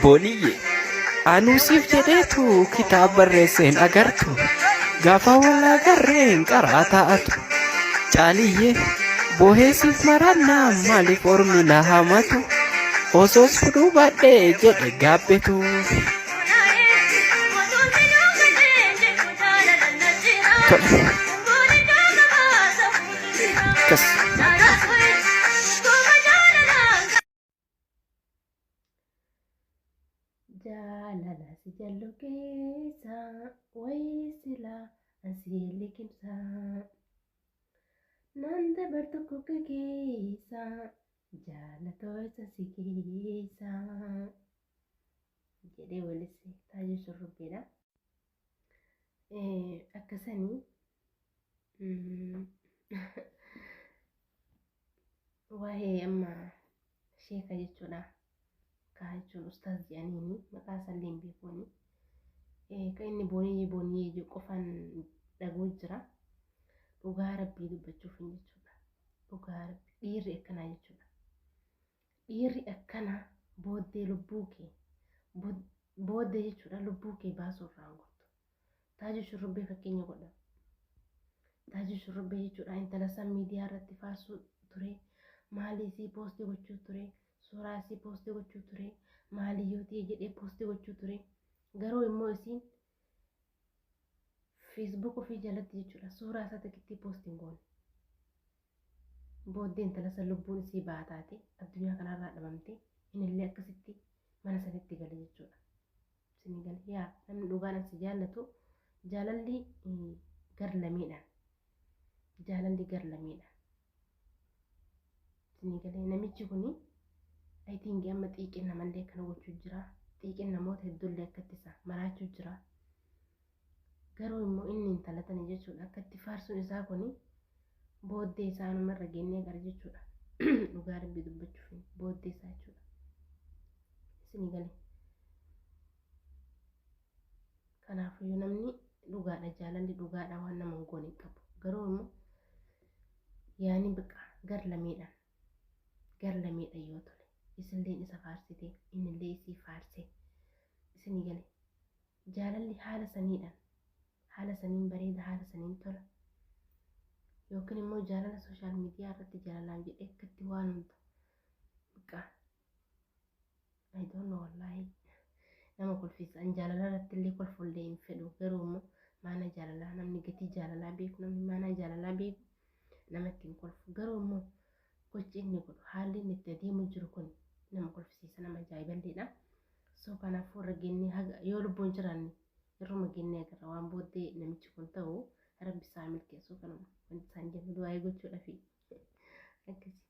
Booniyye anuusiif jedheetu kitaaba barreesseen agartu gaafa wallaa garreen qaraa taa'atu caaliyyee booheesiif marannaa maaliif ormi na hamatu osoos fudhuu baadhee jedhe gaabbetu. Jaalala si jallu keessa wayii silaa asii liqimsa nan dabartu kuka keessa jaalatoo isa si keessa jedhee walisi Taajuu Shurrubbeedha. Akkasanii waa'ee amma sheeka jechuudha. Jechuun ustaaz jedhaniini maqaa isaallee hin beekuni. Kan inni booniyee qofaan dhaguu jira. Dhugaa rabbii dubbachuuf jechuudha. Dhugaa rabbii dhiirri akkanaa jechuudha. Dhiirri akkanaa booddee lubbuu kee booddee jechuudha lubbuu kee baasuu irraa gortu. Taajuu Shurrubbee fakkeenya godha. Taajuu Shurrubbee jechuudha intala san miidiyaa irratti faasuu ture. Maalii si poostii gochuu ture. Suuraa isii poostii gochuu ture. Maaliyyootii jedhee poostii gochuu ture. Garuu immoo isiin Facebook ofii jalatti jechuudha suuraa isaa tokkittii poostii goone. Booddee intala san lubbuun isii baataate addunyaa kanarraa dhabamte inillee akkasitti mana sanitti gale jechuudha. Isin galee yaa namni dhugaan si jaallatu jaalalli gar lameedhaan. Jaalalli gar lameedhaan. Isin galee namichi kuni I think amma xiiqin namallee kana gochuu jira. Xiiqin namoota hedduullee akkatti isa maraachuu jira. Garuu immoo inni intala tana jechuudha akkatti faarsuun isaa kuni booddee isaa numarra gennee gara jechuudha. Dhugaa rabbii dubbachuuf booddee isaa jechuudha. Isin galee. Kanaafuu namni dhugaadha jaalalli dhugaadha waan nama goone hin qabu. Garuu immoo yaani biqa gar lameedhaan. Gar lameedhaan yoo tole. Isinleen isa faarsite innillee isii faarse isin gale jaalalli haala saniin bareeda haala saniin tola yookiin immoo jaalala sooshaal miidiyaa irratti jaalalaan jedhee akkatti waan hundu biqa I don't know wallaahi nama kolfisa an jaalala irratti illee kolfullee hin fedhu garuu immoo maana jaalalaa namni gatii jaalalaa beeku namni maana jaalalaa beeku namatti hin kolfu garuu immoo gochi inni godhu haalli inni itti adeemu jiru kun nama kolfisiisa nama ajaa'iballeedha. So kanaafuu irra gennee haga yoo lubbuun jiraanne irruma gennee agarra waan booddee namichi kun ta'u rabbi isaa milkeessuu kanuma wanti isaan jennu du'aa gochuudha fi akkasii.